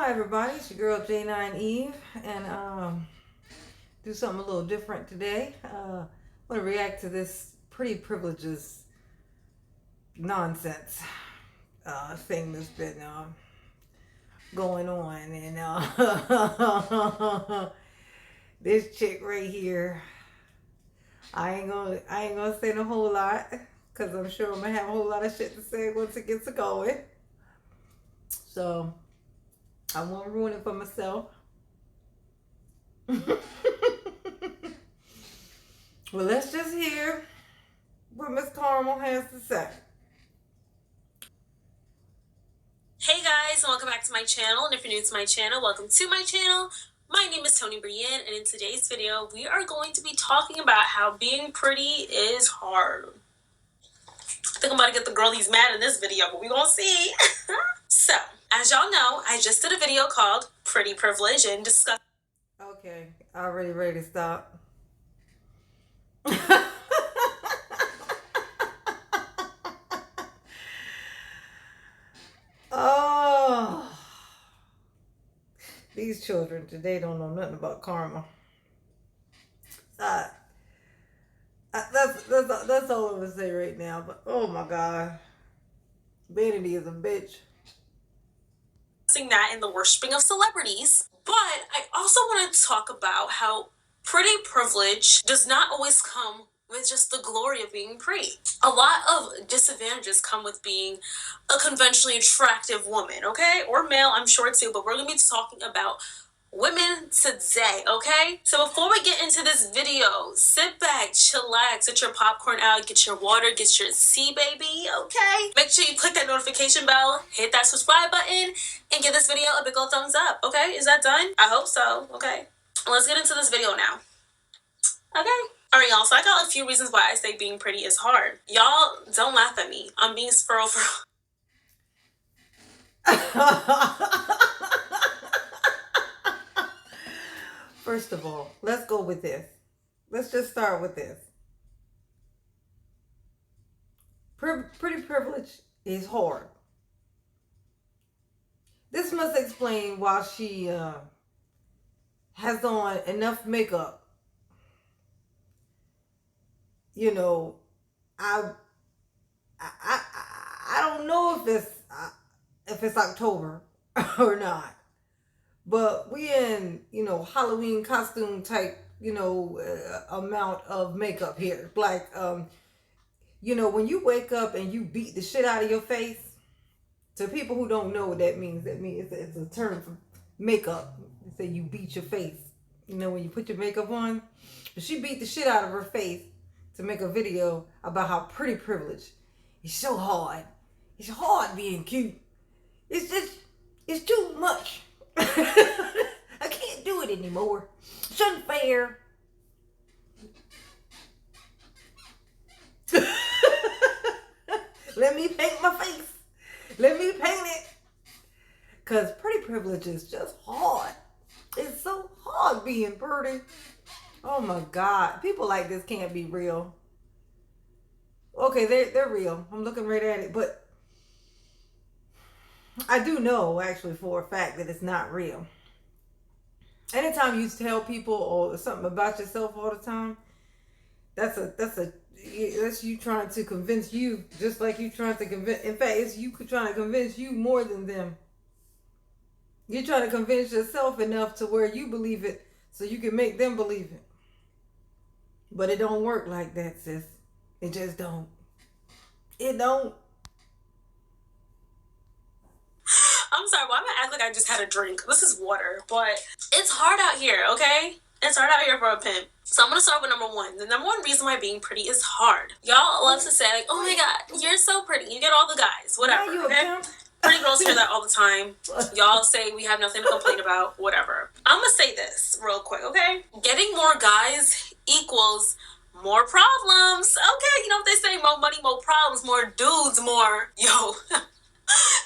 Hi everybody, it's your girl J9 Eve, and do something a little different today. I want to react to this pretty privileges nonsense thing that's been going on, and this chick right here. I ain't gonna say a whole lot because I'm sure I'm gonna have a whole lot of shit to say once it gets going. So I won't ruin it for myself. Well, let's just hear what Miss Carmel has to say. Hey guys, and welcome back to my channel. And if you're new to my channel, welcome to my channel. My name is Tony Brienne, and in today's video, we are going to be talking about how being pretty is hard. I think I'm about to get the girl he's mad in this video, but we're gonna see. So, as y'all know, I just did a video called Pretty Privilege and discussed. Okay, already ready to stop. Oh, these children today don't know nothing about karma. That's all I'm gonna say right now. But oh my God, vanity is a bitch. That in the worshiping of celebrities, but I also want to talk about how pretty privilege does not always come with just the glory of being pretty. A lot of disadvantages come with being a conventionally attractive woman, okay? Or male, I'm sure too, but we're gonna be talking about women today, okay? So before we get into this video, sit back, chillax, get your popcorn out, get your water, get your tea, baby, okay? Make sure you click that notification bell, hit that subscribe button, and give this video a big old thumbs up, okay? Is that done? I hope so, okay? Let's get into this video now. Okay? Alright, y'all, so I got a few reasons why I say being pretty is hard. Y'all, don't laugh at me. I'm being for First of all, let's go with this. Let's just start with this. Pretty privilege is hard. This must explain why she has on enough makeup. You know, I don't know if it's October or not. But we in, Halloween costume type, amount of makeup here. Like, when you wake up and you beat the shit out of your face, to people who don't know what that means it's a term for makeup. They say you beat your face. When you put your makeup on. But she beat the shit out of her face to make a video about how pretty privilege is so hard. It's hard being cute. It's too much. I can't do it anymore. It's unfair. Let me paint my face. Let me paint it. Because pretty privilege is just hard. It's so hard being pretty. Oh my God. People like this can't be real. Okay, they're real. I'm looking right at it. But I do know actually for a fact that it's not real. Anytime you tell people or something about yourself all the time, that's you trying to convince you, just like you trying to convince. In fact, it's you trying to convince you more than them. You're trying to convince yourself enough to where you believe it, so you can make them believe it. But it don't work like that, sis. It just don't. It don't. I'm sorry, why am I acting like I just had a drink? This is water, but it's hard out here, okay? It's hard out here for a pimp. So I'm gonna start with number one. The number one reason why being pretty is hard. Y'all love to say, like, oh my God, you're so pretty. You get all the guys, whatever, okay? Pretty girls hear that all the time. Y'all say we have nothing to complain about, whatever. I'm gonna say this real quick, okay? Getting more guys equals more problems. Okay, you know what they say, more money, more problems, more dudes, more, yo.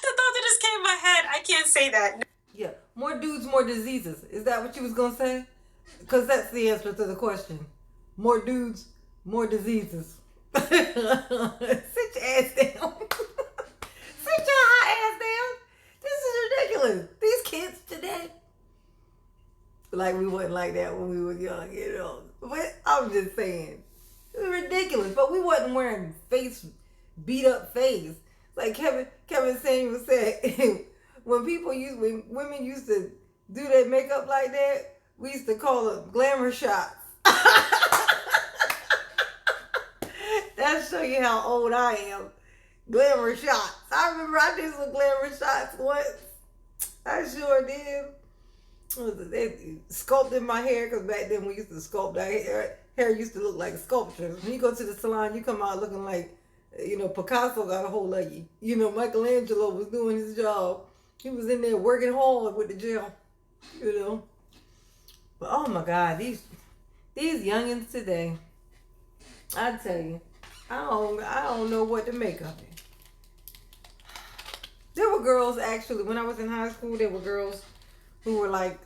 The thought that just came in my head, I can't say that. Yeah, more dudes, more diseases. Is that what you was gonna say? Because that's the answer to the question. More dudes, more diseases. Sit your ass down. Sit your high ass down. This is ridiculous. These kids Like we wasn't like that when we were young, But I'm just saying, it was ridiculous. But we wasn't wearing beat up face. Like Kevin Samuel said, when women used to do their makeup like that, we used to call them glamour shots. That show you how old I am. Glamour shots. I remember I did some glamour shots once. I sure did. They sculpted my hair, because back then we used to sculpt our hair. Hair used to look like sculptures. When you go to the salon, you come out looking like, Picasso got a hold of you. Michelangelo was doing his job. He was in there working hard with the gel. But oh my God, these youngins today, I tell you, I don't know what to make of it. There were girls, actually, when I was in high school, there were girls who were like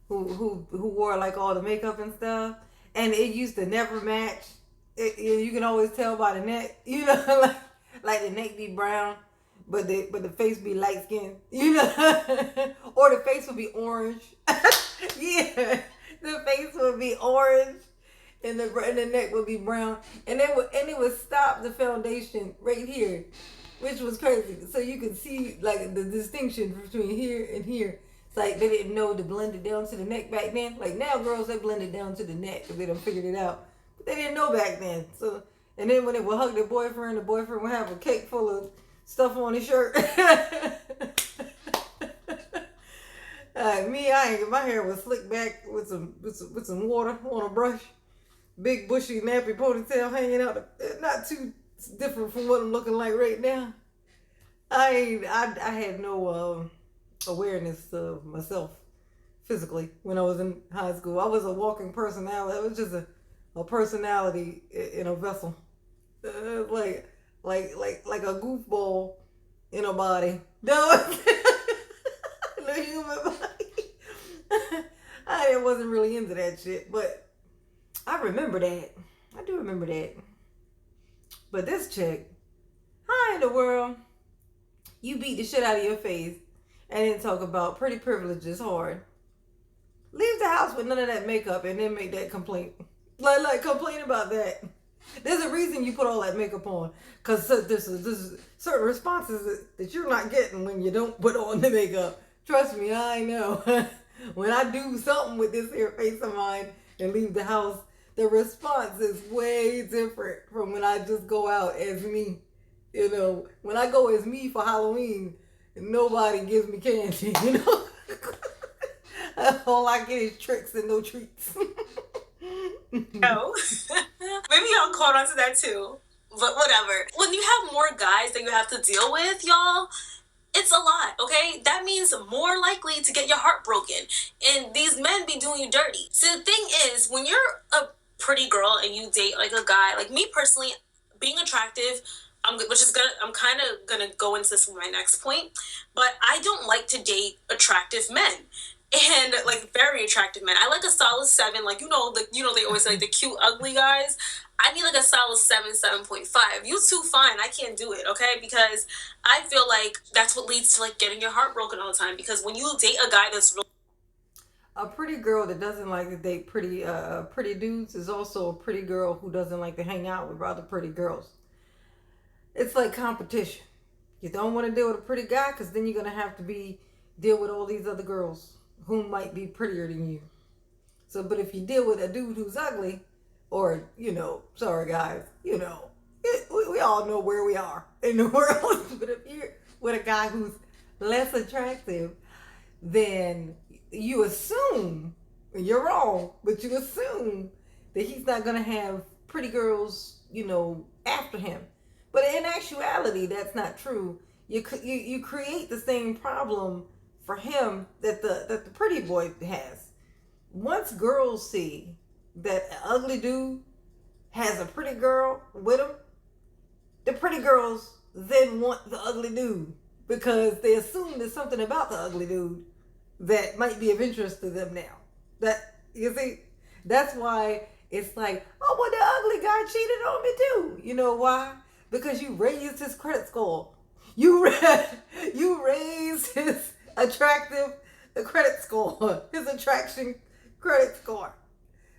who wore like all the makeup and stuff, and it used to never match. You can always tell by the neck, like the neck be brown, but the face be light skinned, or the face would be orange. Yeah, the face would be orange, and the neck would be brown, and it would stop the foundation right here, which was crazy. So you could see like the distinction between here and here. It's like they didn't know to blend it down to the neck back then. Like now, girls, they blend it down to the neck because they done figured it out. But they didn't know back then. So, and then when they would hug their boyfriend, the boyfriend would have a cake full of stuff on his shirt. My hair was slicked back with some water on a brush. Big bushy nappy ponytail hanging out. Not too different from what I'm looking like right now. I had no awareness of myself physically when I was in high school. I was a walking personality. I was just a personality in a vessel, like a goofball in a body. No, no human body. I wasn't really into that shit, but I remember that. I do remember that. But this chick, how in the world you beat the shit out of your face and then talk about pretty privilege is hard? Leave the house with none of that makeup and then make that complaint. Like complain about that. There's a reason you put all that makeup on, because there's certain responses that you're not getting when you don't put on the makeup. Trust me, I know. When I do something with this here face of mine and leave the house, the response is way different from when I just go out as me. When I go as me for Halloween, nobody gives me candy, All I get is tricks and no treats. No. Maybe y'all caught on to that too. But whatever. When you have more guys that you have to deal with, y'all, it's a lot, okay? That means more likely to get your heart broken. And these men be doing you dirty. So the thing is, when you're a pretty girl and you date like a guy, like me personally, being attractive, I'm kind of gonna go into this with my next point, but I don't like to date attractive men. And like very attractive men. I like a solid 7. Like they always say, like the cute ugly guys. I need like a solid 7, 7.5. You too fine. I can't do it, okay? Because I feel like that's what leads to like getting your heart broken all the time. Because when you date a guy that's really a pretty girl that doesn't like to date pretty dudes is also a pretty girl who doesn't like to hang out with other pretty girls. It's like competition. You don't want to deal with a pretty guy because then you're gonna have to deal with all these other girls who might be prettier than you. So, but if you deal with a dude who's ugly, or, sorry guys, we all know where we are in the world. But if you're with a guy who's less attractive, then you assume, you're wrong, but you assume that he's not going to have pretty girls, after him. But in actuality, that's not true. You create the same problem for him that the pretty boy has. Once girls see that an ugly dude has a pretty girl with him, the pretty girls then want the ugly dude because they assume there's something about the ugly dude that might be of interest to them now. That, you see, that's why it's like, oh, well, the ugly guy cheated on me too. You know why? Because you raised his credit score. You raised his attractive the credit score, his attraction credit score.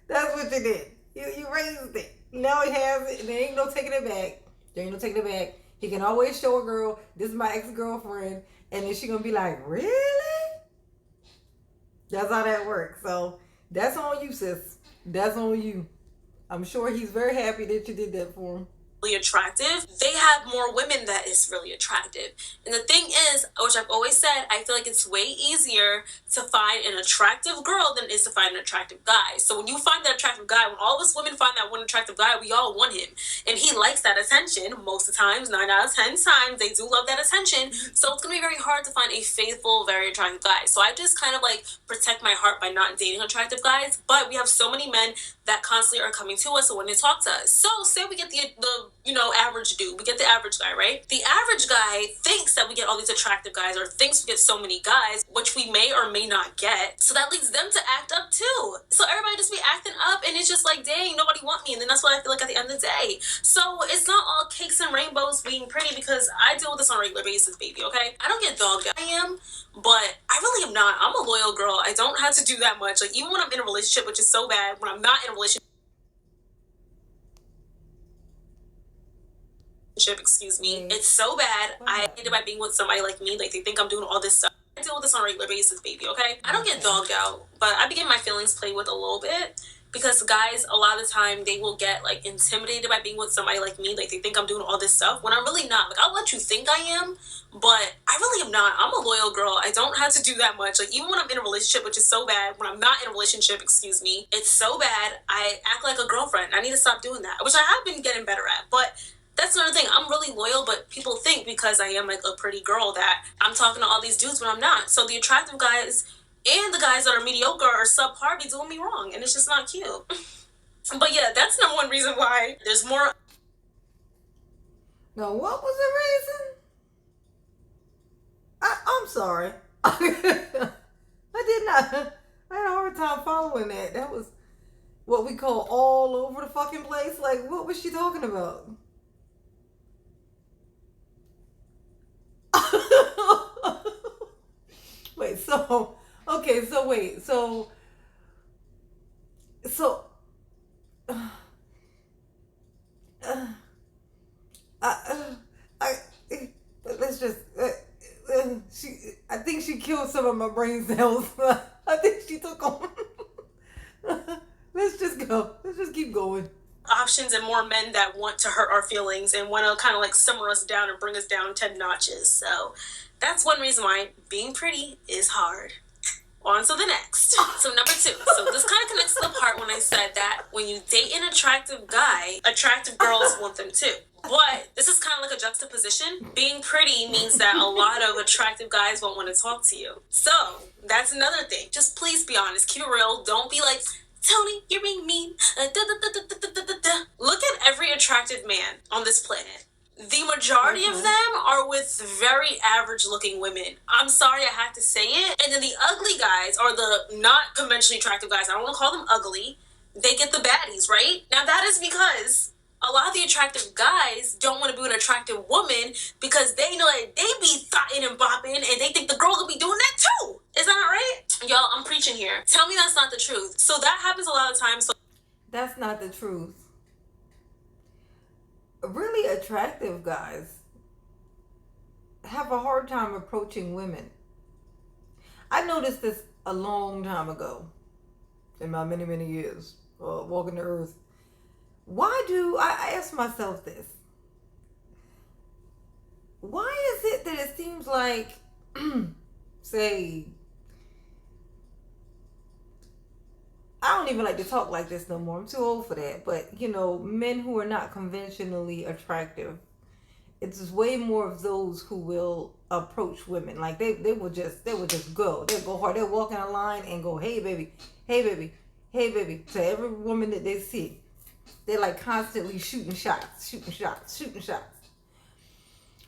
That's what you did. You raised it. Now he has it, and there ain't no taking it back. There ain't no taking it back. He can always show a girl, this is my ex-girlfriend, and then she gonna be like, really? That's how that works. So that's on you, sis. That's on you. I'm sure he's very happy that you did that for him. Really attractive, they have more women that is really attractive. And the thing is, which I've always said, I feel like it's way easier to find an attractive girl than it is to find an attractive guy. So when you find that attractive guy, when all of us women find that one attractive guy, we all want him. And he likes that attention most of the times, 9 out of 10 times, they do love that attention. So it's going to be very hard to find a faithful, very attractive guy. So I just kind of like protect my heart by not dating attractive guys. But we have so many men that constantly are coming to us and when they talk to us. So say we get the average dude. We get the average guy, right? The average guy thinks that we get all these attractive guys or thinks we get so many guys, which we may or may not get. So that leads them to act up too. So everybody just be acting up and it's just like, dang, nobody want me. And then that's what I feel like at the end of the day. So it's not all cakes and rainbows being pretty because I deal with this on a regular basis, baby, okay? I don't get dogged out. I am, but I really am not. I'm a loyal girl. I don't have to do that much. Like even when I'm in a relationship, which is so bad, when I'm not in a relationship, it's so bad. I hate it by being with somebody like me. Like they think I'm doing all this stuff. I deal with this on a regular basis, baby, okay? I don't get dogged out, but I be getting my feelings played with a little bit because guys, a lot of the time, they will get like intimidated by being with somebody like me. Like they think I'm doing all this stuff when I'm really not. Like I'll let you think I am, but I really am not. I'm a loyal girl. I don't have to do that much. Like even when I'm in a relationship, which is so bad, when I'm not in a relationship, it's so bad. I act like a girlfriend. I need to stop doing that, which I have been getting better at, but that's another thing. I'm really loyal, but people think because I am like a pretty girl that I'm talking to all these dudes when I'm not. So the attractive guys and the guys that are mediocre or subpar be doing me wrong, and it's just not cute. But yeah, that's number one reason why there's more. Now, what was the reason? I'm sorry. I did not. I had a hard time following that. That was what we call all over the fucking place. Like, what was she talking about? Wait, so okay, so wait, so uh, uh, I let's just I think she killed some of my brain cells. I think she took on. Let's just keep going. Options and more men that want to hurt our feelings and want to kind of like simmer us down and bring us down 10 notches. So that's one reason why being pretty is hard. On to the next. So number 2. So this kind of connects to the part when I said that when you date an attractive guy, attractive girls want them too. But this is kind of like a juxtaposition. Being pretty means that a lot of attractive guys won't want to talk to you. So that's another thing. Just please be honest. Keep it real. Don't be like, Tony, you're being mean. Look at every attractive man on this planet. The majority of them are with very average looking women. I'm sorry I have to say it. And then the ugly guys are the not conventionally attractive guys. I don't want to call them ugly. They get the baddies, right? Now that is because a lot of the attractive guys don't want to be with an attractive woman because they know that they be thotting and bopping and they think the girl could be doing that too. Is that not right? Y'all, I'm preaching here. Tell me that's not the truth. So that happens a lot of times. So that's not the truth. Really attractive guys have a hard time approaching women. I noticed this a long time ago in my many, many years walking the earth. Why do I ask myself this? Why is it that it seems like, say, I don't even like to talk like this no more. I'm too old for that. But, men who are not conventionally attractive, it's just way more of those who will approach women. Like they will just go. They'll go hard. They'll walk in a line and go, hey baby, hey baby, hey baby, to every woman that they see. They're like constantly shooting shots.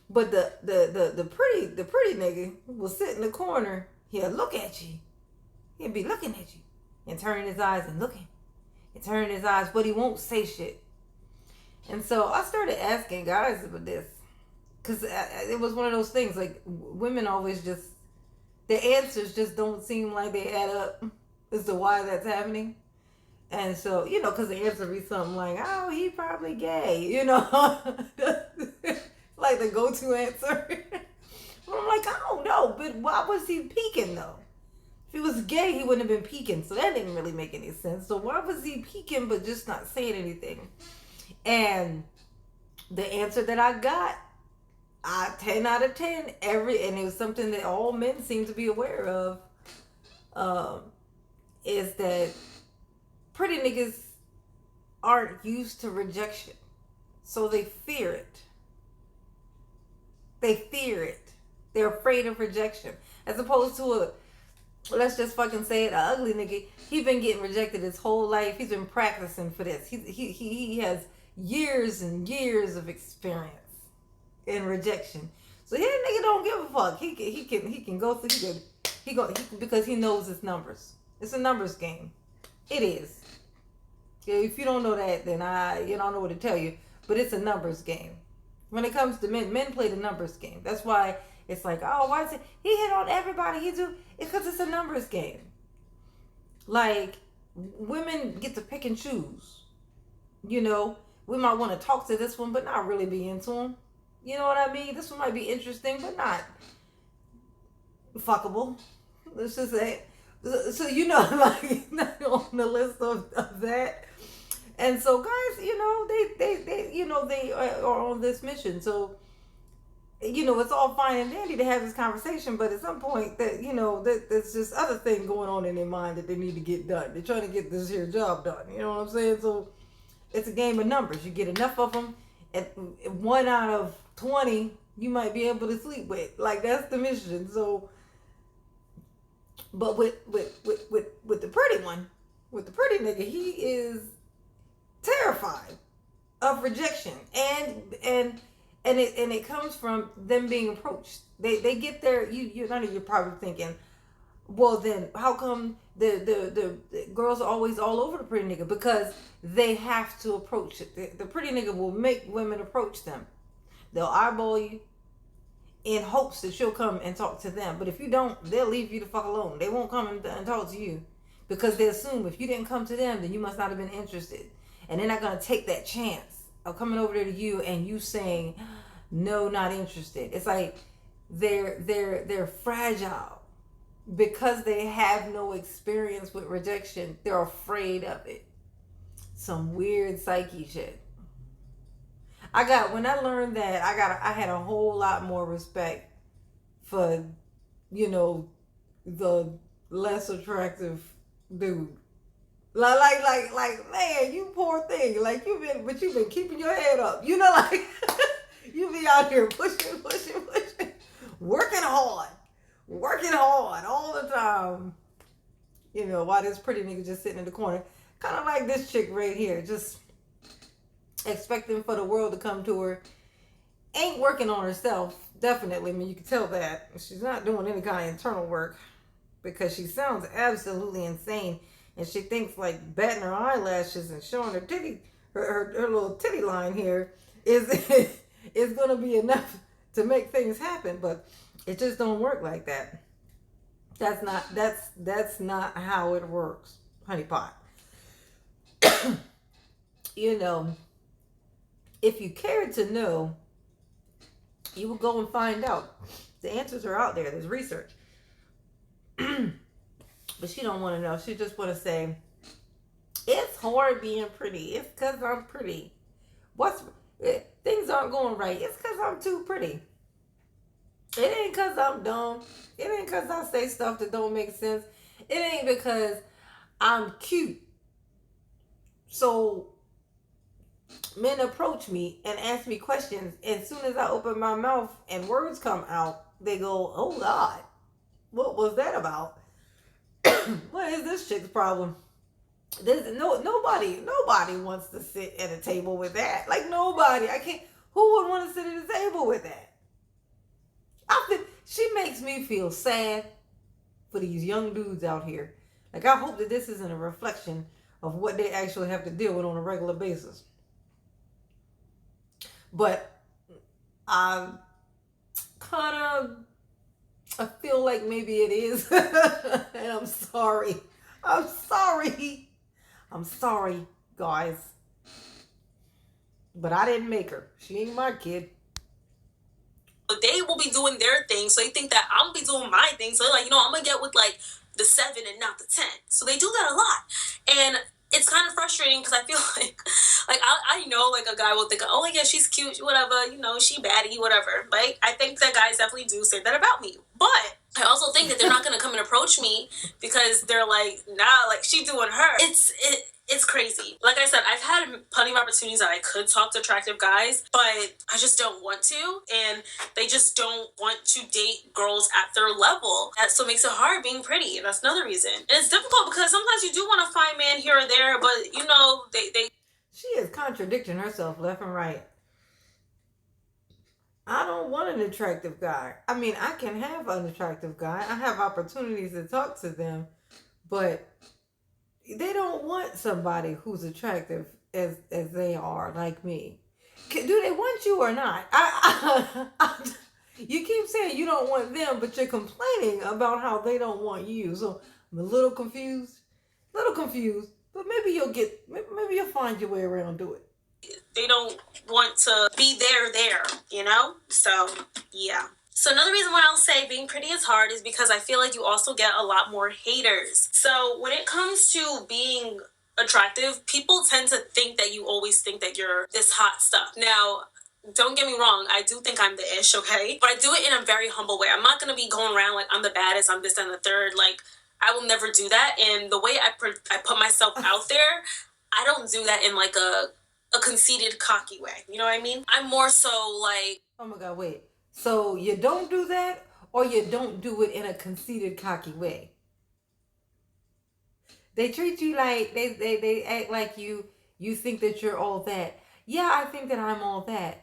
But the pretty nigga will sit in the corner. He'll look at you. He'll be looking at you. And turning his eyes and looking. And turning his eyes, but he won't say shit. And so I started asking guys about this. Because it was one of those things, like, women always just the answers just don't seem like they add up as to why that's happening. And so, because the answer be something like, oh, he probably gay, like the go-to answer. But I'm like, I don't know, but why was he peeking though? If he was gay, he wouldn't have been peeking, so that didn't really make any sense. So why was he peeking but just not saying anything? And the answer that I got, 10 out of 10, and it was something that all men seem to be aware of, is that pretty niggas aren't used to rejection. So they fear it. They fear it. They're afraid of rejection. As opposed to let's just fucking say it, a ugly nigga, he been getting rejected his whole life. He's been practicing for this. He has years and years of experience in rejection. So that nigga don't give a fuck. He can go through, because he knows his numbers. It's a numbers game. It is. If you don't know that, then I don't know what to tell you. But it's a numbers game. When it comes to men play the numbers game. That's why it's like, oh, why is it he hit on everybody? It's because it's a numbers game. Like, women get to pick and choose. We might want to talk to this one, but not really be into him. You know what I mean? This one might be interesting, but not fuckable. Let's just say. So like, not on the list of that. And so guys, they are on this mission. So, it's all fine and dandy to have this conversation, but at some point that there's just other thing going on in their mind that they need to get done. They're trying to get this here job done. You know what I'm saying? So it's a game of numbers. You get enough of them, and 1 out of 20 you might be able to sleep with. Like, that's the mission. So, but with the pretty one, with the pretty nigga, he is terrified of rejection, and it comes from them being approached. They get there. You're probably thinking, well, then how come the girls are always all over the pretty nigga? Because they have to approach it. The pretty nigga will make women approach them. They'll eyeball you in hopes that you'll come and talk to them. But if you don't, they'll leave you the fuck alone. They won't come and talk to you, because they assume if you didn't come to them, then you must not have been interested. And they're not going to take that chance of coming over there to you and you saying, no, not interested. It's like they're fragile because they have no experience with rejection. They're afraid of it. Some weird psyche shit. When I learned that, I had a whole lot more respect for, the less attractive dude. Like, man, you poor thing. Like, you've been keeping your head up. Like, you be out here pushing, working hard all the time. While this pretty nigga just sitting in the corner, kind of like this chick right here, just expecting for the world to come to her. Ain't working on herself, definitely. I mean, you can tell that she's not doing any kind of internal work, because she sounds absolutely insane. And she thinks like batting her eyelashes and showing her titty, her little titty line here is going to be enough to make things happen. But it just don't work like that. That's not how it works, honey pot. If you cared to know, you will go and find out. The answers are out there. There's research. But she don't want to know. She just want to say, it's hard being pretty. It's because I'm pretty. Things aren't going right. It's because I'm too pretty. It ain't because I'm dumb. It ain't because I say stuff that don't make sense. It ain't because I'm cute. So men approach me and ask me questions, and as soon as I open my mouth and words come out, they go, oh God, what was that about? What is this chick's problem? Nobody wants to sit at a table with that. Like, nobody. Who would want to sit at a table with that? She makes me feel sad for these young dudes out here. Like, I hope that this isn't a reflection of what they actually have to deal with on a regular basis. But I kind of I feel like maybe it is. And I'm sorry. I'm sorry. I'm sorry, guys. But I didn't make her. She ain't my kid. They will be doing their thing, so they think that I'm gonna be doing my thing. So they're like, I'm gonna get with like the 7 and not the 10. So they do that a lot, and it's kind of frustrating because I feel like I know like a guy will think, oh yeah, she's cute, whatever, she baddie, whatever. Like I think that guys definitely do say that about me, but I also think that they're not gonna come and approach me because they're like, nah, like she doing her. It's crazy. Like I said, I've had plenty of opportunities that I could talk to attractive guys, but I just don't want to, and they just don't want to date girls at their level. That still makes it hard being pretty, and that's another reason. And it's difficult because sometimes you do want to find man here or there, but they She is contradicting herself left and right. I don't want an attractive guy. I mean, I can have an attractive guy. I have opportunities to talk to them, but they don't want somebody who's attractive as they are, like me. Do they want you or not? You keep saying you don't want them, but you're complaining about how they don't want you. So I'm a little confused. But maybe you'll find your way around to it. they don't want to be there, So, yeah. So another reason why I'll say being pretty is hard is because I feel like you also get a lot more haters. So when it comes to being attractive, people tend to think that you always think that you're this hot stuff. Now, don't get me wrong, I do think I'm the ish, okay? But I do it in a very humble way. I'm not going to be going around like I'm the baddest, I'm this and the third. Like, I will never do that. And the way I put myself out there, I don't do that in like a conceited, cocky way. You know what I mean? I'm more so like... Oh my God, wait. So you don't do that, or you don't do it in a conceited, cocky way? They treat you like they act like you think that you're all that. Yeah, I think that I'm all that.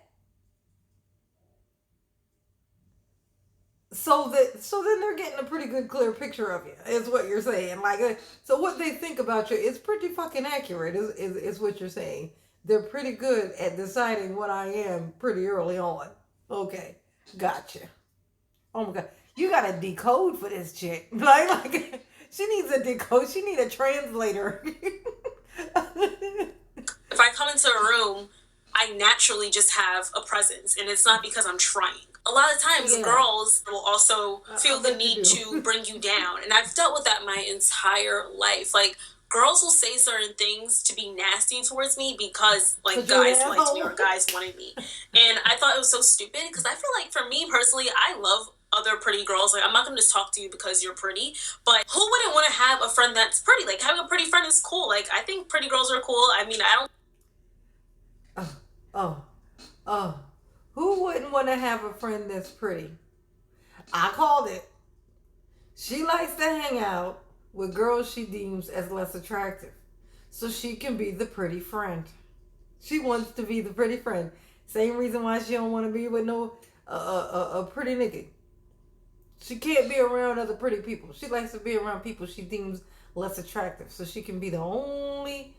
So then they're getting a pretty good clear picture of you, is what you're saying. Like, so what they think about you is pretty fucking accurate, is what you're saying. They're pretty good at deciding what I am pretty early on. Okay, gotcha. Oh my God, you got to decode for this chick. Like she needs a decode. She need a translator. If I come into a room, I naturally just have a presence, and it's not because I'm trying. A lot of times, girls will also feel the need to bring you down, and I've dealt with that my entire life. Like, girls will say certain things to be nasty towards me because, like, guys liked me or guys wanted me. And I thought it was so stupid because I feel like, for me personally, I love other pretty girls. Like, I'm not going to just talk to you because you're pretty, but who wouldn't want to have a friend that's pretty? Like, having a pretty friend is cool. Like, I think pretty girls are cool. I mean, I don't... Oh. Who wouldn't want to have a friend that's pretty? I called it. She likes to hang out with girls she deems as less attractive, so she can be the pretty friend. She wants to be the pretty friend. Same reason why she don't want to be with no a pretty nigga. She can't be around other pretty people. She likes to be around people she deems less attractive, so she can be the only,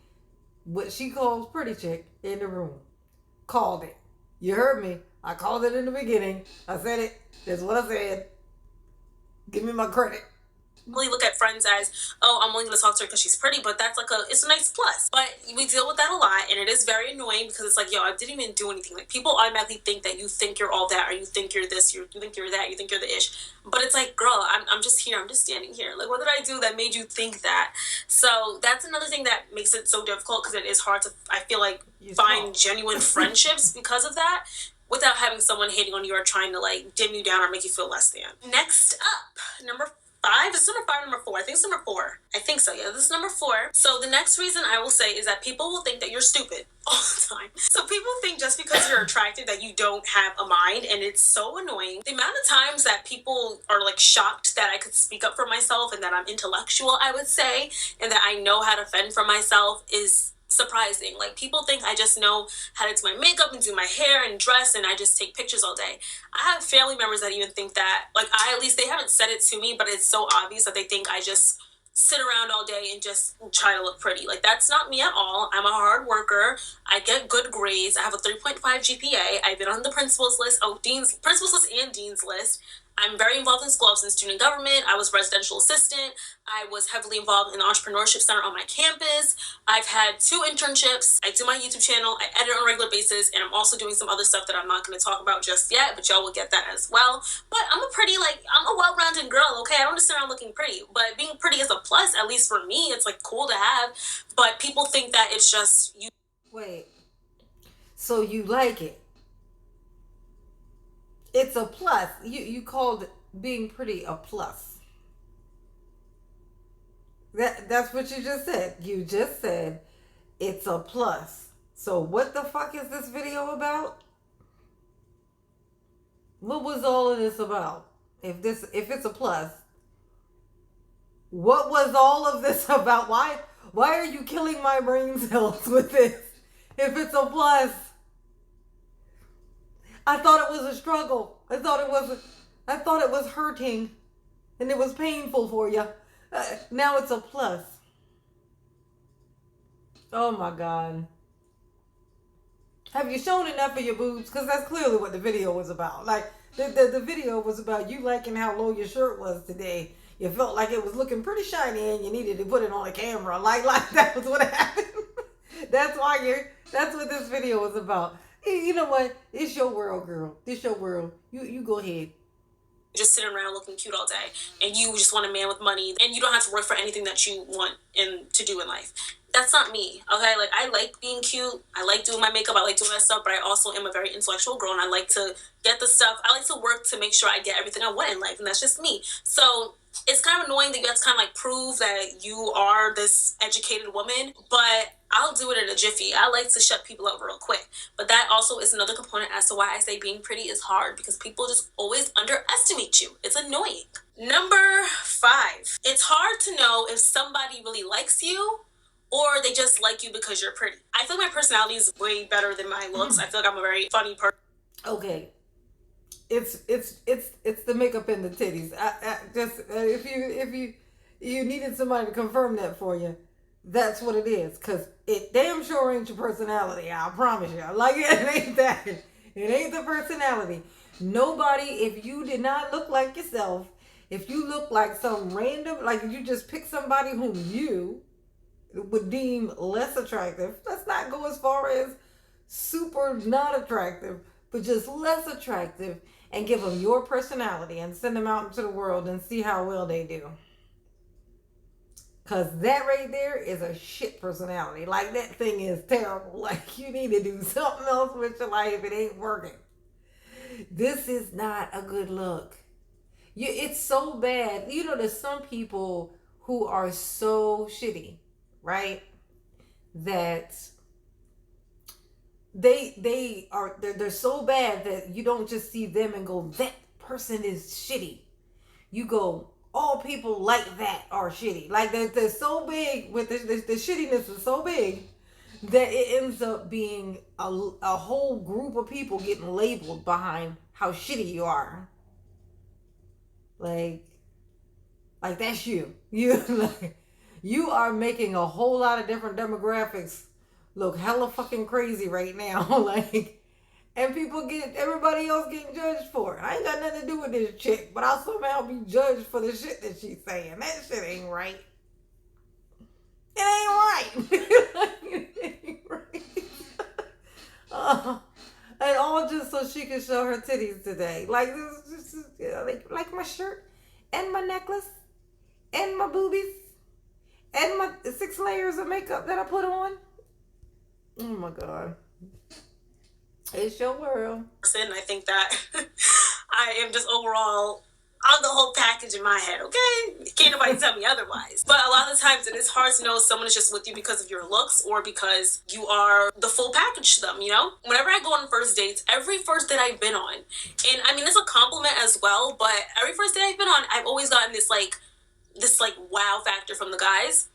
what she calls, pretty chick in the room. Called it. You heard me. I called it in the beginning. I said it. That's what I said. Give me my credit. Really look at friends as, oh, I'm willing to talk to her because she's pretty, but that's like it's a nice plus. But we deal with that a lot, and it is very annoying because it's like, yo, I didn't even do anything. Like, people automatically think that you think you're all that, or you think you're this, you think you're that, you think you're the ish. But it's like, girl, I'm just here. I'm just standing here. Like, what did I do that made you think that? So that's another thing that makes it so difficult, because it is hard to, I feel like, find genuine friendships because of that, without having someone hating on you or trying to like dim you down or make you feel less than. Next up, number 5. Is number 5 or number 4? I think it's number 4. I think so, yeah. This is number 4. So the next reason I will say is that people will think that you're stupid all the time. So people think just because you're attractive that you don't have a mind, and it's so annoying. The amount of times that people are like shocked that I could speak up for myself and that I'm intellectual, I would say, and that I know how to fend for myself is surprising. Like, people think I just know how to do my makeup and do my hair and dress, and I just take pictures all day. I have family members that even think that, like, at least they haven't said it to me, but it's so obvious that they think I just sit around all day and just try to look pretty. Like, that's not me at all. I'm a hard worker. I get good grades. I have a 3.5 GPA. I've been on the principal's list. Principal's list and dean's list. I'm very involved in school. I was in student government. I was residential assistant. I was heavily involved in the entrepreneurship center on my campus. I've had 2 internships. I do my YouTube channel. I edit on a regular basis, and I'm also doing some other stuff that I'm not going to talk about just yet, but y'all will get that as well. But I'm a well-rounded girl, okay? I don't just sit around looking pretty, but being pretty is a plus, at least for me. It's like cool to have, but people think that it's just you. Wait, so you like it? It's a plus. You called being pretty a plus. That's what you just said. You just said it's a plus. So what the fuck is this video about? What was all of this about? If it's a plus, what was all of this about? Why are you killing my brain cells with this? If it's a plus, I thought it was a struggle. I thought it was hurting, and it was painful for you. Now it's a plus. Oh my God. Have you shown enough of your boobs? Because that's clearly what the video was about. Like, the video was about you liking how low your shirt was today. You felt like it was looking pretty shiny and you needed to put it on the camera. Like that was what happened. That's what this video was about. You know what? It's your world, girl. It's your world. You go ahead. Just sitting around looking cute all day, and you just want a man with money, and you don't have to work for anything that you want to do in life. That's not me, okay? Like, I like being cute. I like doing my makeup. I like doing that stuff, but I also am a very intellectual girl, and I like to get the stuff. I like to work to make sure I get everything I want in life, and that's just me. So it's kind of annoying that you have to kind of like prove that you are this educated woman, but I'll do it in a jiffy. I like to shut people up real quick. But that also is another component as to why I say being pretty is hard, because people just always underestimate you. It's annoying. Number 5. It's hard to know if somebody really likes you or they just like you because you're pretty. I feel like my personality is way better than my looks. I feel like I'm a very funny person. Okay. It's the makeup and the titties. If you needed somebody to confirm that for you, that's what it is. Cause it damn sure ain't your personality. I promise you. Like, it ain't that. It ain't the personality. Nobody. If you did not look like yourself, if you look like some random, like if you just pick somebody whom you would deem less attractive. Let's not go as far as super not attractive, but just less attractive, and give them your personality and send them out into the world and see how well they do. Because that right there is a shit personality. Like, that thing is terrible. Like, you need to do something else with your life. It ain't working. This is not a good look. It's so bad. You know, there's some people who are so shitty, right? That they're so bad that you don't just see them and go, that person is shitty. You go, all people like that are shitty. Like, they're so big with the shittiness is so big that it ends up being a whole group of people getting labeled behind how shitty you are. Like that's you. You are making a whole lot of different demographics look hella fucking crazy right now. Like, and everybody else getting judged for it. I ain't got nothing to do with this chick, but I'll somehow be judged for the shit that she's saying. That shit ain't right. It ain't right. It ain't right. And all just so she can show her titties today. Like, this is like my shirt and my necklace and my boobies and my 6 layers of makeup that I put on. Oh my God. It's your world. I think that I am just overall on the whole package in my head, okay? Can't nobody tell me otherwise. But a lot of the times it is hard to know if someone is just with you because of your looks or because you are the full package to them, you know? Whenever I go on first dates, every first date I've been on, and I mean, it's a compliment as well, but every first date I've been on, I've always gotten this wow factor from the guys.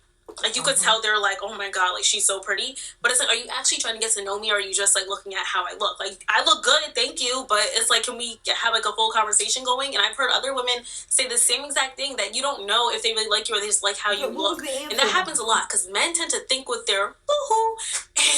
Like, you could tell they're like, oh my God, like, she's so pretty. But it's like, are you actually trying to get to know me, or are you just like looking at how I look? Like, I look good, thank you, but it's like, can we have like a full conversation going? And I've heard other women say the same exact thing, that you don't know if they really like you or they just like how you look. And that happens a lot because men tend to think with their boo-hoo,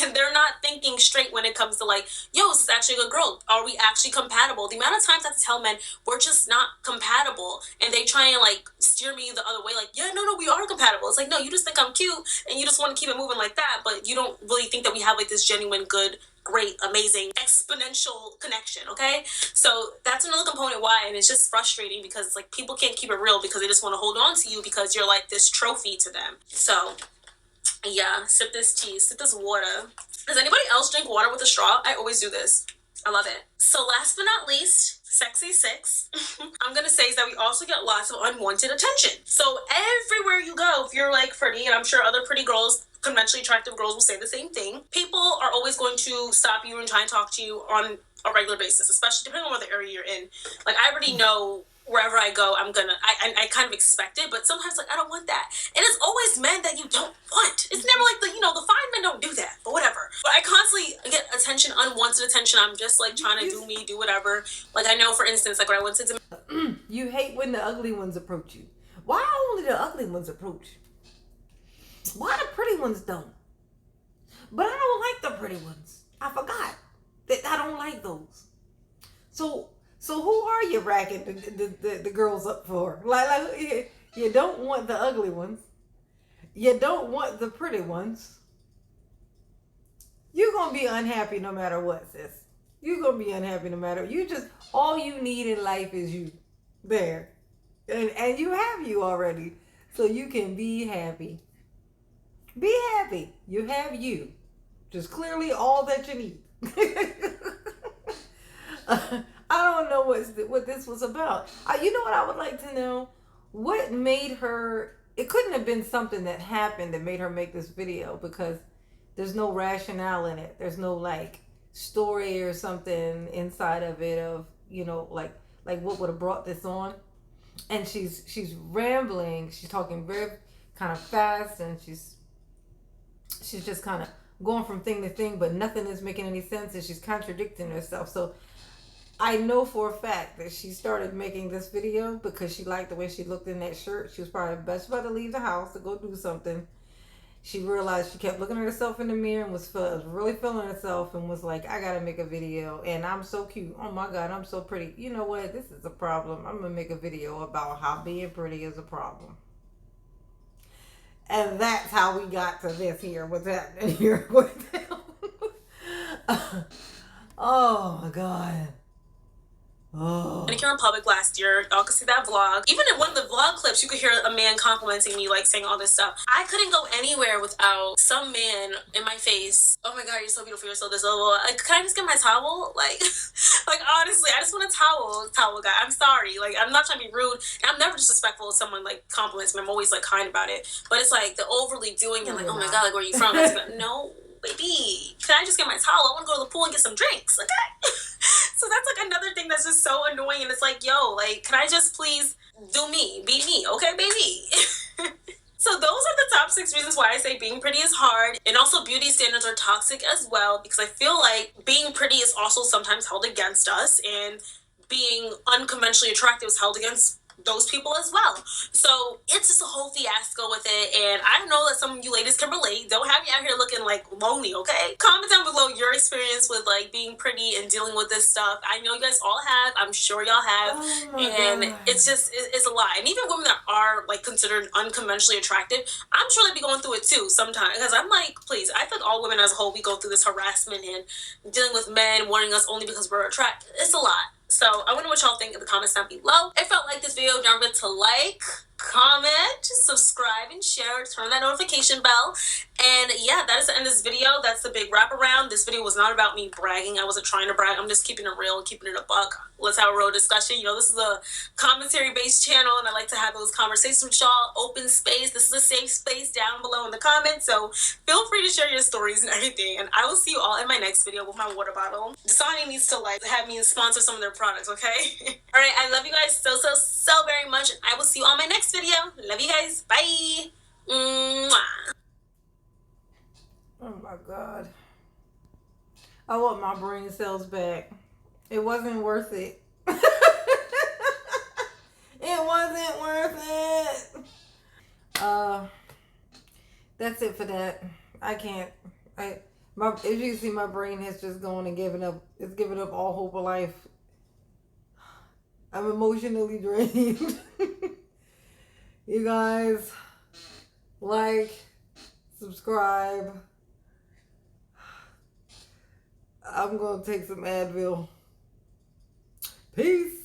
and they're not thinking straight when it comes to like, yo, is this actually a good girl? Are we actually compatible? The amount of times I have to tell men we're just not compatible, and they try and like steer me the other way, like, yeah, no, we are compatible. It's like, no, you just think I'm cute and you just want to keep it moving like that, but you don't really think that we have like this genuine, good, great, amazing, exponential connection, okay? So that's another component why, and it's just frustrating because it's like people can't keep it real because they just want to hold on to you because you're like this trophy to them. So yeah, sip this tea, sip this water. Does anybody else drink water with a straw? I always do this. I love it. So last but not least, sexy six, I'm gonna say is that we also get lots of unwanted attention. So everywhere you go, if you're like pretty, and I'm sure other pretty girls, conventionally attractive girls will say the same thing, people are always going to stop you and try and talk to you on a regular basis, especially depending on what the area you're in. Like, I already know wherever I go, I kind of expect it, but sometimes, like, I don't want that. And it's always men that you don't want. It's never like the fine men don't do that, but whatever. But I constantly get attention, unwanted attention. I'm just, like, trying to do whatever. Like, I know, for instance, like, when I went to you hate when the ugly ones approach you. Why only the ugly ones approach? Why the pretty ones don't? But I don't like the pretty ones. I forgot that I don't like those. So who are you racking the girls up for? Like you don't want the ugly ones. You don't want the pretty ones. You're gonna be unhappy no matter what, sis. You're gonna be unhappy no matter. All you need in life is you. There. And you have you already. So you can be happy. Be happy. You have you. Just clearly all that you need. I don't know what this was about. You know what I would like to know? What made her... It couldn't have been something that happened that made her make this video, because there's no rationale in it. There's no like story or something inside of it of, like what would have brought this on. And she's rambling. She's talking very kind of fast, and she's just kind of going from thing to thing, but nothing is making any sense, and she's contradicting herself. So I know for a fact that she started making this video because she liked the way she looked in that shirt. She was probably best about to leave the house to go do something. She realized she kept looking at herself in the mirror and was really feeling herself, and was like, I gotta make a video, and I'm so cute. Oh my God, I'm so pretty. You know what? This is a problem. I'm gonna make a video about how being pretty is a problem. And that's how we got to this here. What's happening here? Oh my God. Oh. Dominican Republic last year. Y'all could see that vlog. Even in one of the vlog clips, you could hear a man complimenting me, like saying all this stuff. I couldn't go anywhere without some man in my face. Oh my God, you're so beautiful. You're so this. Like, can I just get my towel? Like, like honestly, I just want a towel guy. I'm sorry. Like, I'm not trying to be rude. And I'm never disrespectful if someone like compliments me. I'm always like kind about it. But it's like the overly doing it. Like, oh my God, like where are you from? Like, no. Baby, can I just get my towel? I want to go to the pool and get some drinks, okay? So that's like another thing that's just so annoying, and it's like, yo, like, can I just please do me, be me, okay, baby? So those are the top 6 reasons why I say being pretty is hard, and also beauty standards are toxic as well, because I feel like being pretty is also sometimes held against us, and being unconventionally attractive is held against those people as well. So it's just a whole fiasco with it, and I know that some of you ladies can relate. Don't have me out here looking like lonely, okay? Comment down below your experience with like being pretty and dealing with this stuff. I know you guys all have. I'm sure y'all have. And God. It's a lot. And even women that are like considered unconventionally attractive, I'm sure they be going through it too sometimes, because I'm like, please, I think all women as a whole, we go through this harassment and dealing with men wanting us only because we're attractive. It's a lot. So I wonder what y'all think in the comments down below. If y'all like this video, don't forget to like, comment, subscribe, and share. Turn that notification bell. And yeah, that is the end of this video. That's the big wraparound. This video was not about me bragging. I wasn't trying to brag. I'm just keeping it real, keeping it a buck. Let's have a real discussion. You know, this is a commentary-based channel, and I like to have those conversations with y'all. Open space. This is a safe space down below in the comments. So feel free to share your stories and everything. And I will see you all in my next video with my water bottle. Dasani needs to like have me sponsor some of their products, okay? All right, I love you guys so very much. I will see you on my next video. Love you guys. Bye. Mwah. Oh my God. I want my brain cells back. It wasn't worth it. It wasn't worth it. That's it for that. I can't. As you see, my brain has just gone and given up. It's given up all hope of life. I'm emotionally drained. You guys, like, subscribe. I'm gonna take some Advil. Peace.